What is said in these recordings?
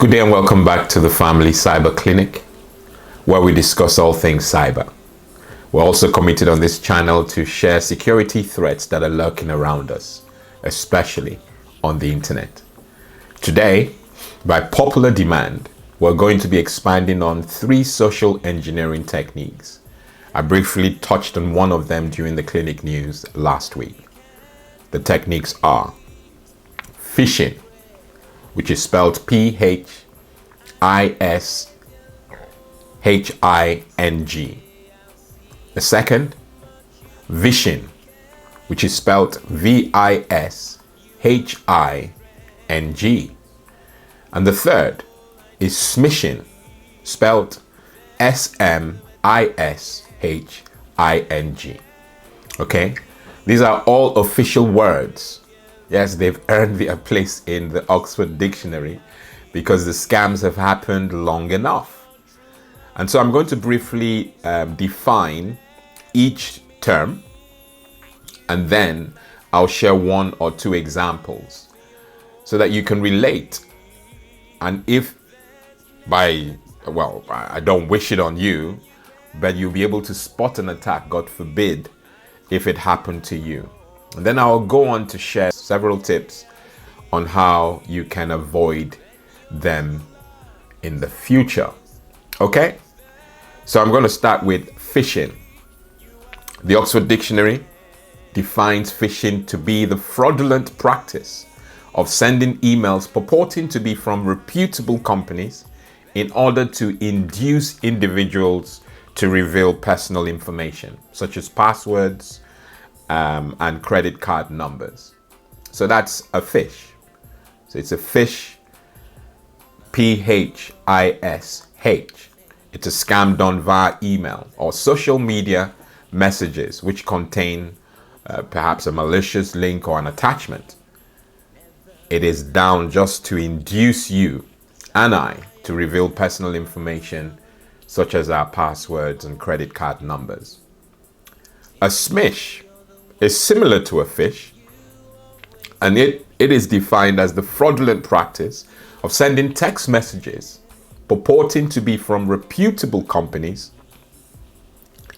Good day and welcome back to the Family Cyber Clinic, where we discuss all things cyber. We're also committed on this channel to share security threats that are lurking around us, especially on the internet. Today, by popular demand, we're going to be expanding on 3 social engineering techniques. I briefly touched on one of them during the clinic news last week. The techniques are phishing, which is spelled Phishing. The second, Vishing, which is spelled Vishing. And the third is Smishing, spelled Smishing. Okay, these are all official words. Yes, they've earned their place in the Oxford Dictionary because the scams have happened long enough. And so I'm going to briefly define each term, and then I'll share 1 or 2 examples so that you can relate. And if I don't wish it on you, but you'll be able to spot an attack, God forbid, if it happened to you. And then I'll go on to share several tips on how you can avoid them in the future. Okay? So I'm going to start with phishing. The Oxford Dictionary defines phishing to be the fraudulent practice of sending emails purporting to be from reputable companies in order to induce individuals to reveal personal information, such as passwords, and credit card numbers. So that's a phish. So it's a phish, Phish. It's a scam done via email or social media messages which contain perhaps a malicious link or an attachment. It is down just to induce you and I to reveal personal information such as our passwords and credit card numbers. A SMISH is similar to a phish, and it is defined as the fraudulent practice of sending text messages purporting to be from reputable companies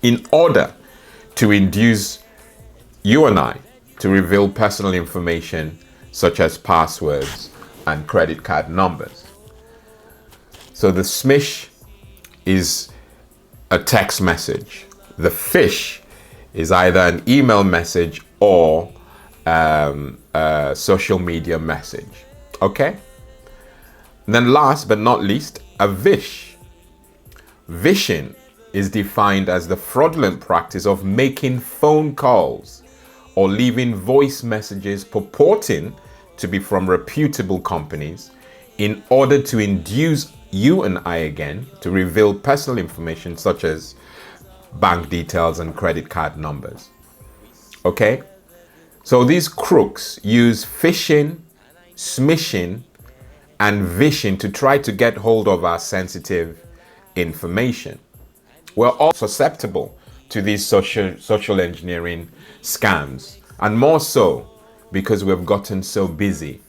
in order to induce you and I to reveal personal information such as passwords and credit card numbers. So the SMISH is a text message. The phish is either an email message or a social media message. Okay? And then last but not least, a VISH. Vishing is defined as the fraudulent practice of making phone calls or leaving voice messages purporting to be from reputable companies in order to induce you and I again to reveal personal information such as bank details and credit card numbers. Okay? So these crooks use phishing, smishing, and vishing to try to get hold of our sensitive information. We're all susceptible to these social engineering scams, and more so because we've gotten so busy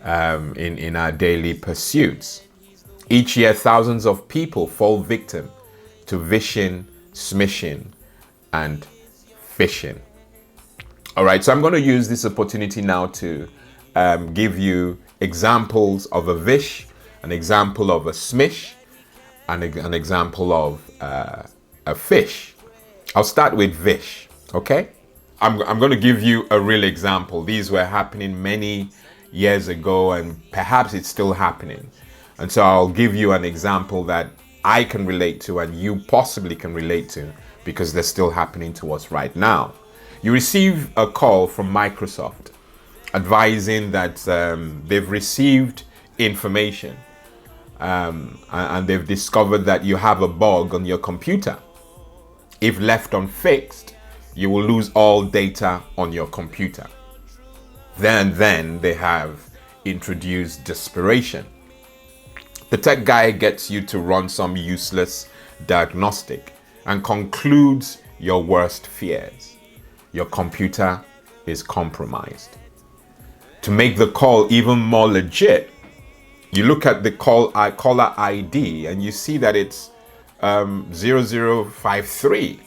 in our daily pursuits. Each year, thousands of people fall victim to vishing, smishing, and phishing. All right, so I'm going to use this opportunity now to give you examples of a VISH, an example of a SMISH, and an example of a phish. I'll start with VISH, okay? I'm going to give you a real example. These were happening many years ago, and perhaps it's still happening. And so I'll give you an example that I can relate to and you possibly can relate to because they're still happening to us right now. You receive a call from Microsoft advising that they've received information and they've discovered that you have a bug on your computer. If left unfixed, you will lose all data on your computer. Then they have introduced desperation. The tech guy gets you to run some useless diagnostic and concludes your worst fears. Your computer is compromised. To make the call even more legit, You look at the caller ID and you see that it's 0053,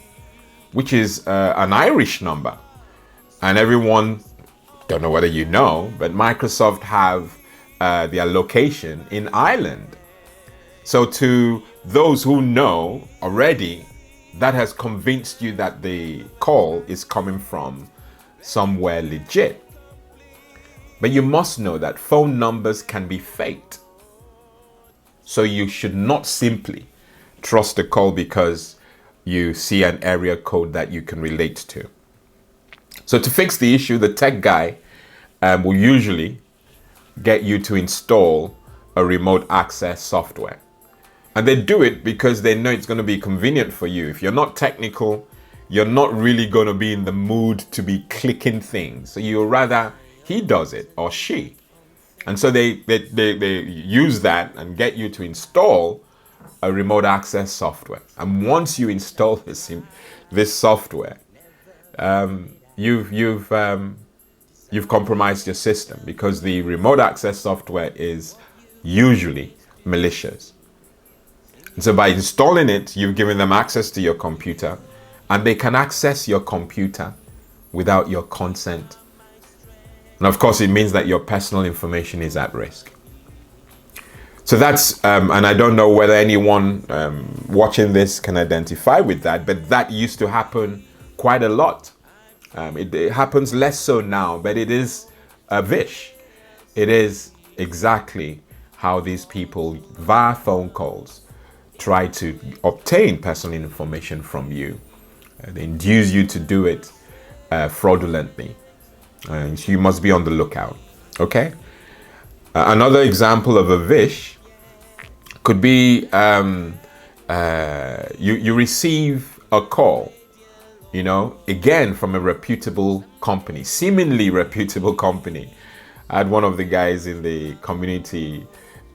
which is an Irish number. And everyone, don't know whether you know, but Microsoft have their location in Ireland. So to those who know already, that has convinced you that the call is coming from somewhere legit. But you must know that phone numbers can be faked. So you should not simply trust the call because you see an area code that you can relate to. So to fix the issue, the tech guy will usually get you to install a remote access software. And they do it because they know it's going to be convenient for you. If you're not technical, you're not really going to be in the mood to be clicking things. So you'd rather he does it or she. And so they use that and get you to install a remote access software. And once you install this software, you've compromised your system, because the remote access software is usually malicious. And so by installing it, you've given them access to your computer, and they can access your computer without your consent. And of course, it means that your personal information is at risk. So that's, and I don't know whether anyone watching this can identify with that, but that used to happen quite a lot. It happens less so now, but it is a VISH. It is exactly how these people, via phone calls, try to obtain personal information from you. They induce you to do it fraudulently. And so you must be on the lookout. Okay? Another example of a VISH could be you receive a call, again from a reputable company, seemingly reputable company. I had one of the guys in the community,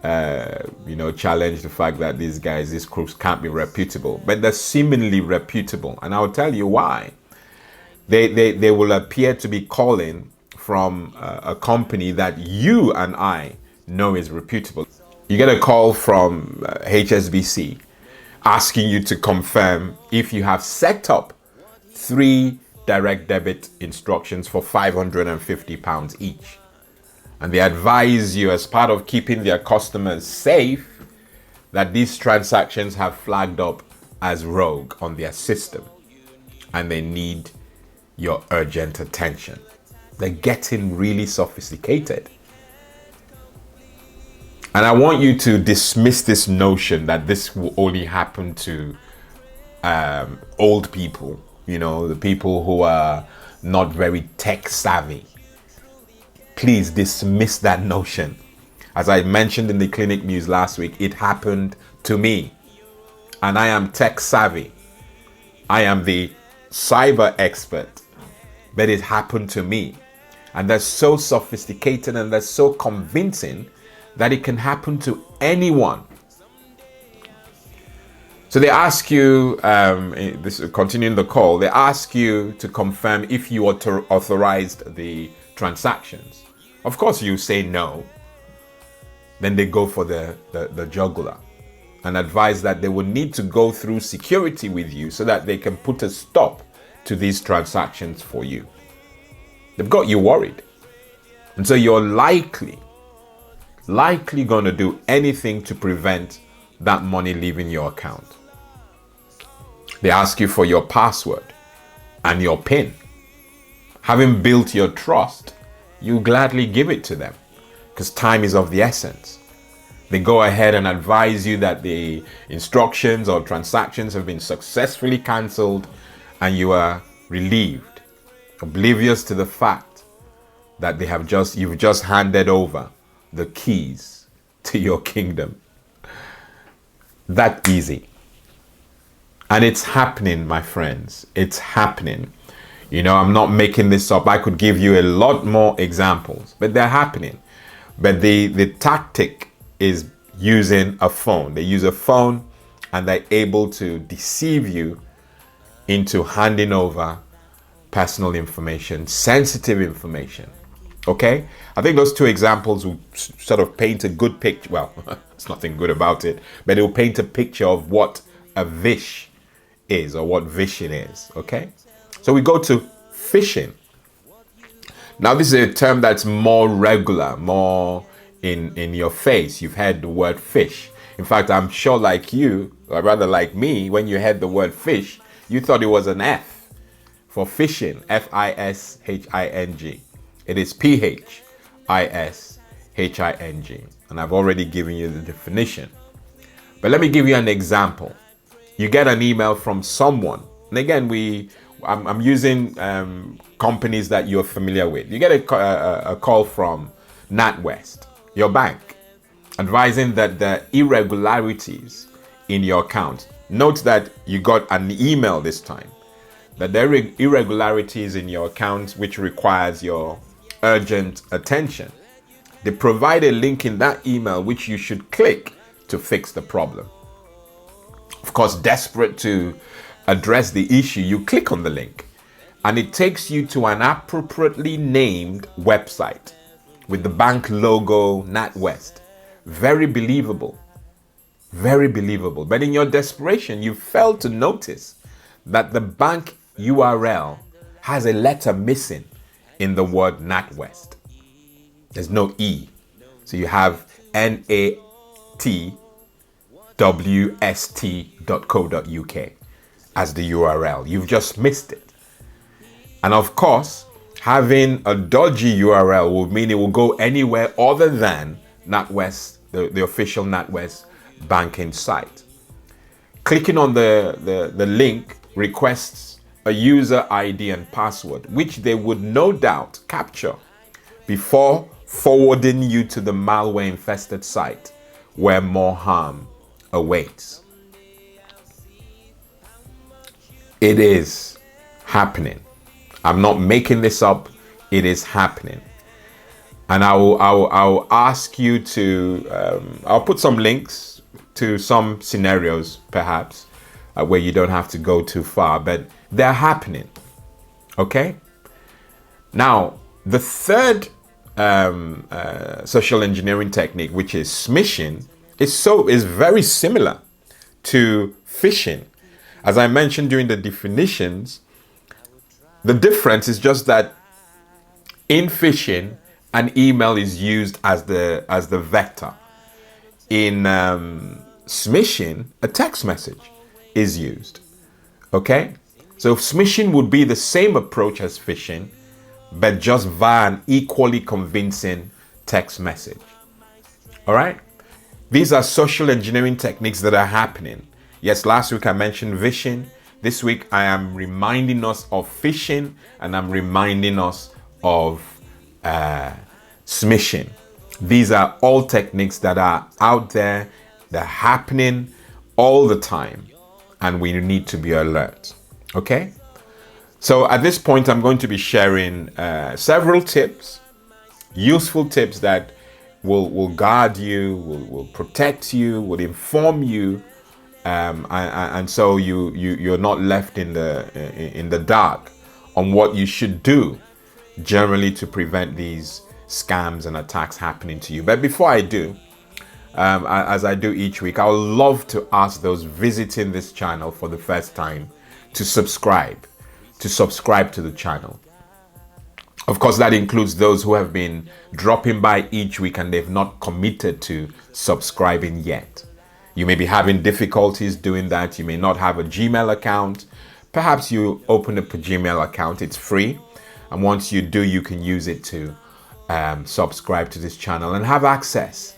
challenge the fact that these crooks can't be reputable, but they're seemingly reputable. And I'll tell you why. They will appear to be calling from a company that you and I know is reputable. You get a call from HSBC asking you to confirm if you have set up 3 direct debit instructions for £550 each. And they advise you, as part of keeping their customers safe, that these transactions have flagged up as rogue on their system and they need your urgent attention. They're getting really sophisticated. And I want you to dismiss this notion that this will only happen to old people, the people who are not very tech savvy. Please dismiss that notion. As I mentioned in the clinic news last week, it happened to me. And I am tech savvy. I am the cyber expert. But it happened to me. And that's so sophisticated and that's so convincing that it can happen to anyone. So they ask you, continuing the call, they ask you to confirm if you authorized the transactions. Of course you say no. Then they go for the jugular and advise that they will need to go through security with you so that they can put a stop to these transactions for you. They've got you worried. And so you're likely going to do anything to prevent that money leaving your account. They ask you for your password and your PIN. Having built your trust, you gladly give it to them because time is of the essence. They go ahead and advise you that the instructions or transactions have been successfully cancelled and you are relieved, oblivious to the fact that you've just handed over the keys to your kingdom. That easy. And it's happening, my friends. It's happening. I'm not making this up. I could give you a lot more examples, but they're happening. But the tactic is using a phone. They use a phone and they're able to deceive you into handing over personal information, sensitive information. Okay, I think those two examples will sort of paint a good picture. Well, it's nothing good about it, but it will paint a picture of what a VISH is or what vishing is. Okay, so we go to phishing. Now, this is a term that's more regular, more in your face. You've heard the word fish. In fact, I'm sure like you, or rather like me, when you heard the word fish, you thought it was an F for phishing, F-I-S-H-I-N-G. It is P-H-I-S-H-I-N-G. And I've already given you the definition. But let me give you an example. You get an email from someone. And again, I'm using companies that you're familiar with. You get a call from NatWest, your bank, advising that the irregularities in your account. Note that you got an email this time. That there are irregularities in your account which requires your urgent attention. They provide a link in that email which you should click to fix the problem. Of course, desperate to address the issue, you click on the link and it takes you to an appropriately named website with the bank logo, NatWest. Very believable. Very believable. But in your desperation, you failed to notice that the bank URL has a letter missing in the word NatWest. There's no E. So you have natwst.co.uk as the URL. You've just missed it. And of course, having a dodgy URL will mean it will go anywhere other than NatWest, the official NatWest banking site. Clicking on the link requests a user ID and password, which they would no doubt capture before forwarding you to the malware infested site where more harm awaits. It is happening. I'm not making this up. It is happening. And I will ask you to, I'll put some links to some scenarios perhaps where you don't have to go too far, but they're happening. Okay. Now, the third social engineering technique, which is smishing, is very similar to phishing. As I mentioned during the definitions, the difference is just that in phishing, an email is used as the vector. In smishing, a text message is used. Okay? So smishing would be the same approach as phishing, but just via an equally convincing text message. All right? These are social engineering techniques that are happening. Yes, last week I mentioned vishing. This week I am reminding us of phishing, and I'm reminding us of smishing. These are all techniques that are out there. They're happening all the time, and we need to be alert. Okay? So at this point, I'm going to be sharing several tips, useful tips that will guard you, will protect you, will inform you, and so you're not left in the dark on what you should do generally to prevent these scams and attacks happening to you. But before I do, as I do each week, I would love to ask those visiting this channel for the first time to subscribe to the channel. Of course, that includes those who have been dropping by each week and they've not committed to subscribing yet. You may be having difficulties doing that. You may not have a Gmail account. Perhaps you open up a Gmail account. It's free. And once you do, you can use it to subscribe to this channel and have access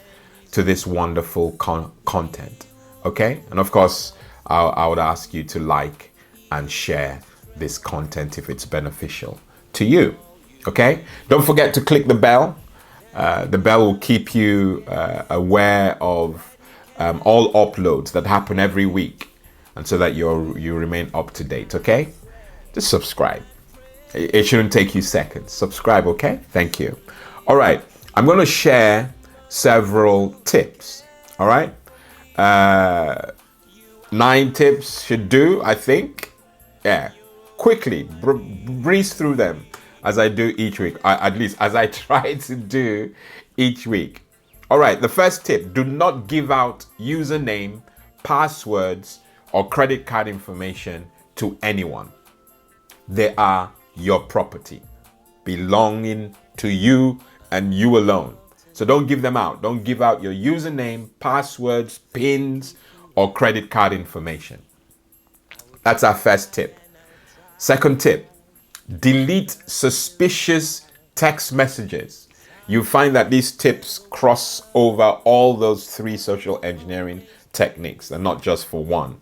to this wonderful content. Okay? And of course, I would ask you to like and share this content if it's beneficial to you. Okay? Don't forget to click the bell. The bell will keep you aware of all uploads that happen every week, and so that you remain up to date. Okay? Just subscribe. It shouldn't take you seconds. Subscribe, okay? Thank you. All right. I'm going to share several tips. All right? 9 tips should do, I think. Yeah. Quickly breeze through them as I do each week, at least as I try to do each week. All right, the first tip: do not give out username, passwords, or credit card information to anyone. They are your property, belonging to you and you alone. So don't give them out. Don't give out your username, passwords, pins, or credit card information. That's our first tip. Second tip: delete suspicious text messages. You find that these tips cross over all those 3 social engineering techniques and not just for one.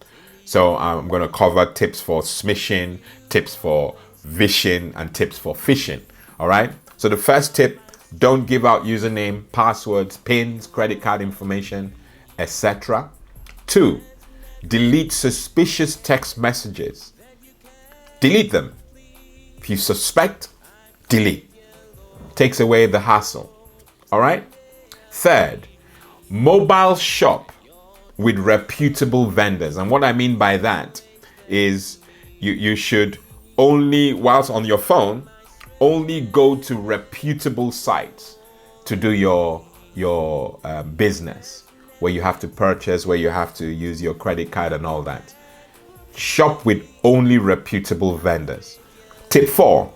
So I'm going to cover tips for smishing, tips for vishing, and tips for phishing. All right. So the first tip: don't give out username, passwords, pins, credit card information, etc. 2, delete suspicious text messages. Delete them. If you suspect, delete. Takes away the hassle. All right. Third, mobile shop with reputable vendors. And what I mean by that is you should only, whilst on your phone, only go to reputable sites to do your business, where you have to purchase, where you have to use your credit card and all that. Shop with only reputable vendors. Tip 4,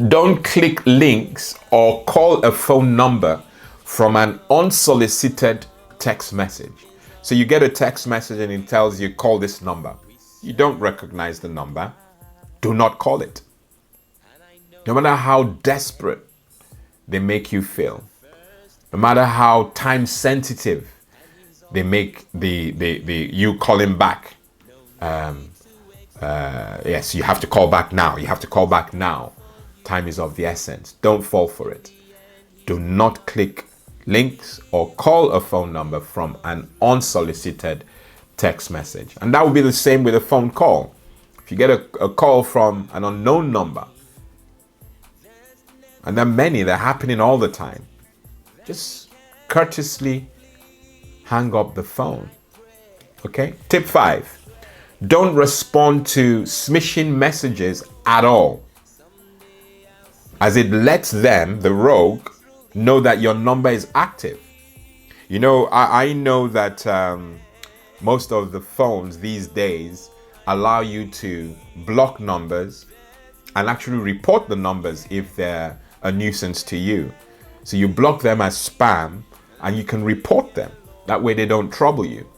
don't click links or call a phone number from an unsolicited text message. So you get a text message and it tells you, call this number. You don't recognize the number. Do not call it. No matter how desperate they make you feel, no matter how time sensitive they make the you calling back. Yes, you have to call back now. You have to call back now. Time is of the essence. Don't fall for it. Do not click links or call a phone number from an unsolicited text message. And that will be the same with a phone call. If you get a call from an unknown number, and there are many that are happening all the time, just courteously hang up the phone. Okay? Tip 5, don't respond to smishing messages at all, as it lets them, the rogue, know that your number is active. You know, I know that most of the phones these days allow you to block numbers and actually report the numbers if they're a nuisance to you. So you block them as spam and you can report them. That way they don't trouble you.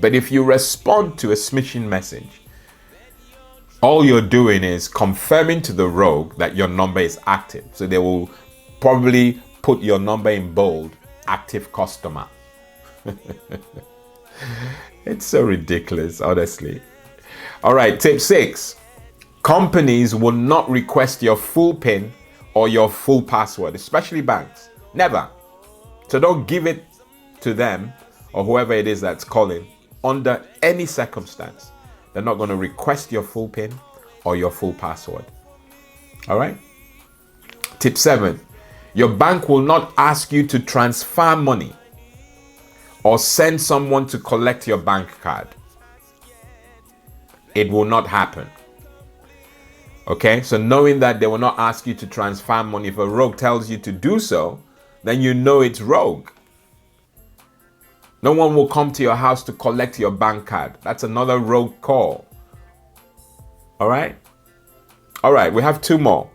But if you respond to a smishing message, all you're doing is confirming to the rogue that your number is active. So they will probably put your number in bold, active customer. It's so ridiculous, honestly. All right, tip 6. Companies will not request your full PIN or your full password, especially banks. Never. So don't give it to them or whoever it is that's calling under any circumstance. They're not going to request your full PIN or your full password. All right. Tip 7. Your bank will not ask you to transfer money or send someone to collect your bank card. It will not happen. Okay, so knowing that they will not ask you to transfer money, if a rogue tells you to do so, then you know it's rogue. No one will come to your house to collect your bank card. That's another rogue call. All right? All right, we have 2 more.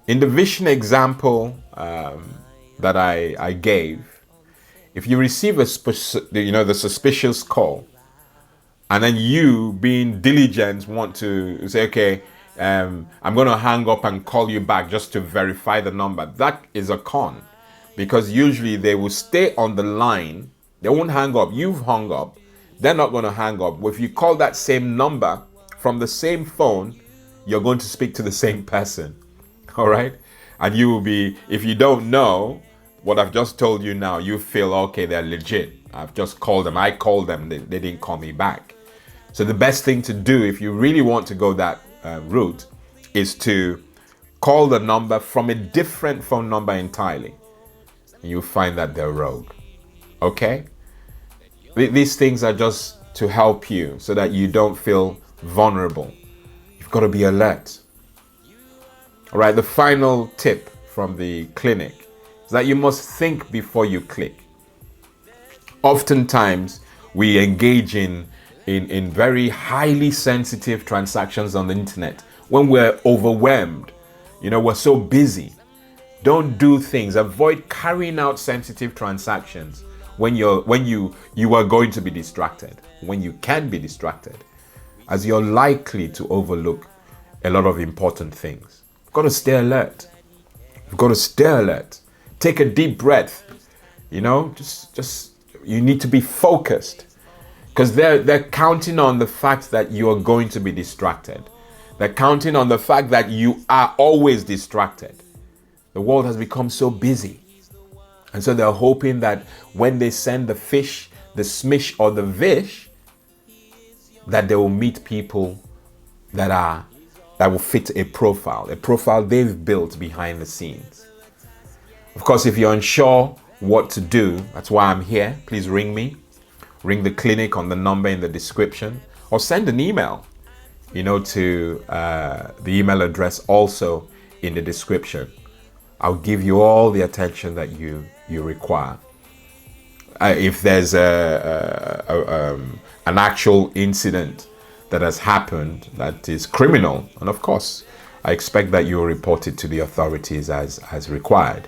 In the Vishing example that I gave, if you receive the suspicious call, and then you, being diligent, want to say, okay, I'm going to hang up and call you back just to verify the number. That is a con, because usually they will stay on the line. They won't hang up. You've hung up. They're not going to hang up. If you call that same number from the same phone, you're going to speak to the same person. All right? And you will be, if you don't know what I've just told you now, you feel, okay, they're legit. I've just called them. I called them. They didn't call me back. So the best thing to do if you really want to go that route is to call the number from a different phone number entirely. And you'll find that they're rogue. Okay? These things are just to help you so that you don't feel vulnerable. You've got to be alert. All right, the final tip from the clinic is that you must think before you click. Oftentimes, we engage in very highly sensitive transactions on the internet when we're overwhelmed. We're so busy. Don't do things. Avoid carrying out sensitive transactions when you are going to be distracted, when you can be distracted, as you're likely to overlook a lot of important things. You've got to stay alert. You've got to stay alert. Take a deep breath. Just you need to be focused, because they're counting on the fact that you are going to be distracted. They're counting on the fact that you are always distracted. The world has become so busy. And so they're hoping that when they send the Phish, the SMISH, or the VISH, that they will meet people that will fit a profile they've built behind the scenes. Of course, if you're unsure what to do, that's why I'm here. Please ring me. Ring the clinic on the number in the description, or send an email, to the email address also in the description. I'll give you all the attention that you require. If there's an actual incident that has happened that is criminal, and of course, I expect that you'll report it to the authorities as required.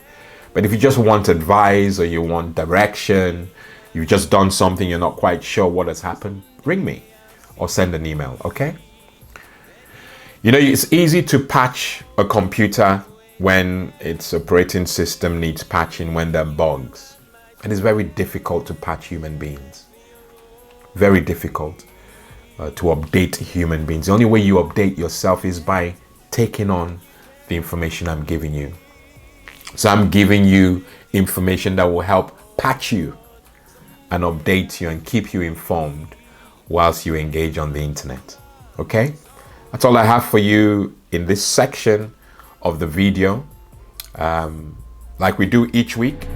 But if you just want advice, or you want direction, you've just done something, you're not quite sure what has happened, ring me or send an email, okay? It's easy to patch a computer when its operating system needs patching, when there are bugs. And it's very difficult to patch human beings. Very difficult to update human beings. The only way you update yourself is by taking on the information I'm giving you. So I'm giving you information that will help patch you and update you and keep you informed whilst you engage on the internet. Okay? That's all I have for you in this section of the video. Like we do each week.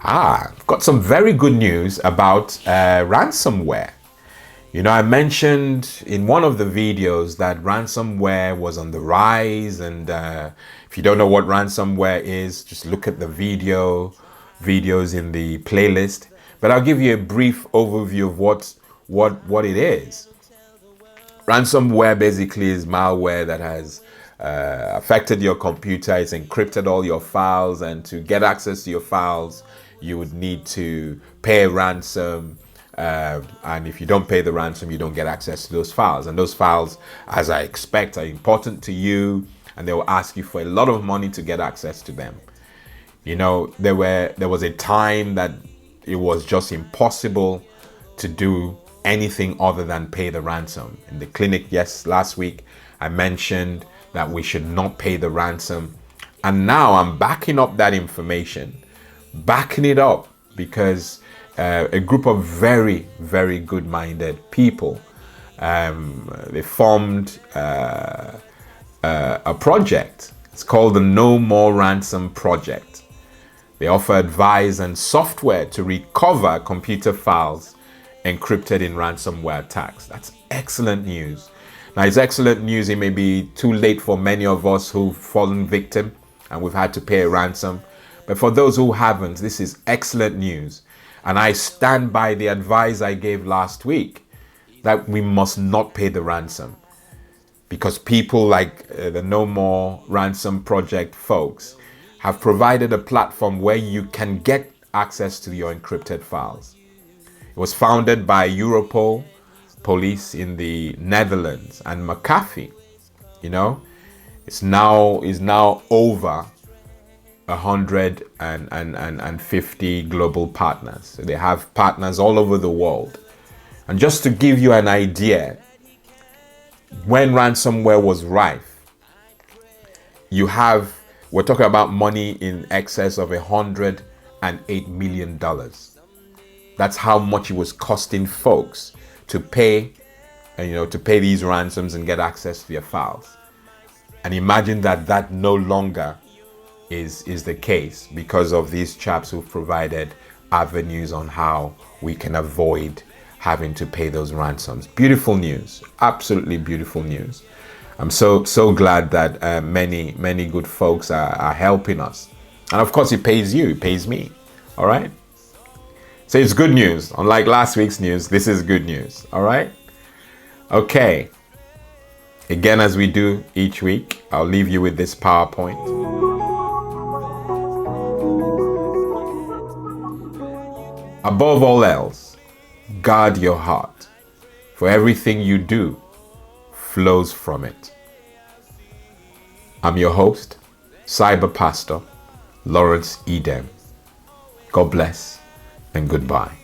I've got some very good news about ransomware. I mentioned in one of the videos that ransomware was on the rise, and if you don't know what ransomware is, just look at the videos in the playlist. But I'll give you a brief overview of what it is. Ransomware basically is malware that has affected your computer. It's encrypted all your files, and to get access to your files, you would need to pay a ransom. And if you don't pay the ransom, you don't get access to those files. And those files, as I expect, are important to you, and they will ask you for a lot of money to get access to them. There was a time that it was just impossible to do anything other than pay the ransom. In the clinic, last week, I mentioned that we should not pay the ransom. And now I'm backing up that information, backing it up, because a group of very, very good-minded people, they formed a project. It's called the No More Ransom Project. They offer advice and software to recover computer files encrypted in ransomware attacks. That's excellent news. Now, it's excellent news. It may be too late for many of us who've fallen victim and we've had to pay a ransom. But for those who haven't, this is excellent news. And I stand by the advice I gave last week that we must not pay the ransom, because people like the No More Ransom Project folks have provided a platform where you can get access to your encrypted files. It was founded by Europol police in the Netherlands, and McAfee, is now over 150 global partners. So they have partners all over the world. And just to give you an idea, when ransomware was rife, we're talking about money in excess of $108 million. That's how much it was costing folks to pay, to pay these ransoms and get access to their files. And imagine that no longer is the case, because of these chaps who've provided avenues on how we can avoid having to pay those ransoms. Beautiful news, absolutely beautiful news. I'm so glad that many good folks are helping us. And of course, it pays you, it pays me. All right. So it's good news. Unlike last week's news, this is good news. All right. Okay. Again, as we do each week, I'll leave you with this PowerPoint. Above all else, guard your heart, for everything you do flows from it. I'm your host, Cyber Pastor Lawrence Edem. God bless and goodbye.